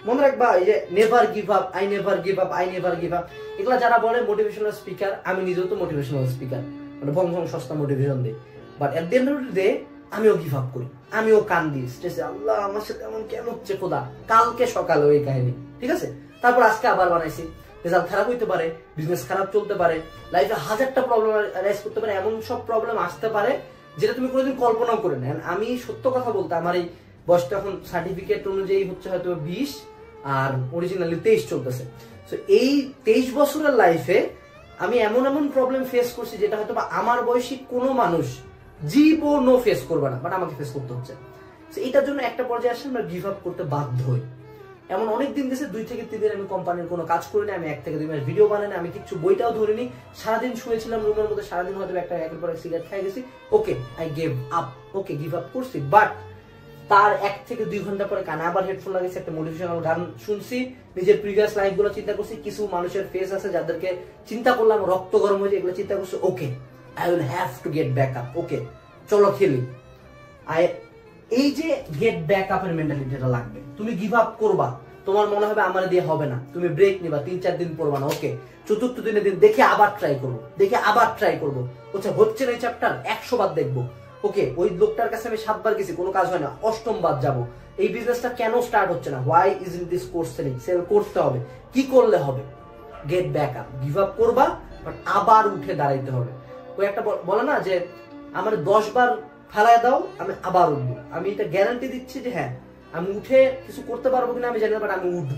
মনে রাখবা এই যে never give up, I never give up, I never give up, এগুলা যারা বলে মোটিভেশনাল স্পিকার, আমি নিজেও তো মোটিভেশনাল স্পিকার, মানে ভং ভং সস্তা মোটিভেশন দিই, but at the end of the day আমিও গিভ আপ করি, আমিও কান্দি স্ট্রেসে, আল্লাহ আমার সাথে এমন কেন হচ্ছে খোদা, কালকে সকালে ওই কাহিনী, ঠিক আছে। তারপর আজকে আবার বানাইছি, রেজাল্ট খারাপ হইতে পারে, বিজনেস খারাপ চলতে পারে, লাইফে হাজারটা প্রবলেম রাইজ করতে পারে, এমন সব প্রবলেম আসতে পারে যেটা তুমি কোনোদিন কল্পনাও করে না। আমি সত্য কথা বলতে আমার এই বয়সটা এখন সার্টিফিকেট অনুযায়ী হচ্ছে হয়তো 20 আর অরিজিনালি 23 চলতেছে। সো এই 23 বছরের লাইফে আমি এমন এমন প্রবলেম ফেস করছি যেটা হয়তো আমার বয়সী কোনো মানুষ জীবনও ফেস করবে না, বাট আমাকে ফেস করতে হচ্ছে। এটার জন্য একটা পর্যায়ে আসলে আমরা গিভ আপ করতে বাধ্য হই। এমন অনেক দিন গেছে 2 থেকে 3 দিন আমি কোম্পানির কোনো কাজ করিনি, আমি 1 থেকে 2 মাস ভিডিও বানাইনি, আমি কিছু বইটাও ধরিনি, সারাদিন শুয়েছিলাম রুমের মধ্যে, সারাদিন হয়তো একটা একের পর এক সিগারেট খাই গেছি, okay I give up, okay give up করছি। বাট তার 1 থেকে 2 ঘন্টা পরে কানে আবার হেডফোন লাগিয়েছি, একটা মোটিভেশনাল গান শুনছি, নিজের প্রিভিয়াস লাইফ গুলো চিন্তা করছি, কিছু মানুষের ফেস আছে যাদেরকে চিন্তা করলাম রক্ত গরম হয়েছে, এগুলো চিন্তা করছি, okay I will have to get back up, okay চলো খেলি। এই যে গেট ব্যাক আপের মেন্টালিটিটা লাগবে। তুমি গিভ আপ করবা, তোমার মনে হবে আমার দিয়ে হবে না, তুমি ব্রেক নিবা, 3-4 দিন পড়বা না, ওকে চতুর্থ দিনের দিন দেখে আবার ট্রাই করবো, দেখে আবার ট্রাই করবো, আচ্ছা হচ্ছে না এই চ্যাপ্টার 100 বার দেখবো, ওকে ওই লোকটার কাছে আমি 7 বার গেছি কোনো কাজ হয় না, 8ম বার যাবো, এই বিজনেসটা কেন স্টার্ট হচ্ছে না, why isn't this course selling, sell করতে হবে, কি করলে হবে, get back up, give up করবা বাট আবার উঠে দাঁড়াইতে হবে। ওই একটা বলে না যে আমার 10 বার ফেলায় দাও আমি আবার উঠবো, আমি এটা গ্যারান্টি দিচ্ছি যে হ্যাঁ আমি উঠে কিছু করতে পারবো কিনা আমি জানি না, বাট আমি উঠবো।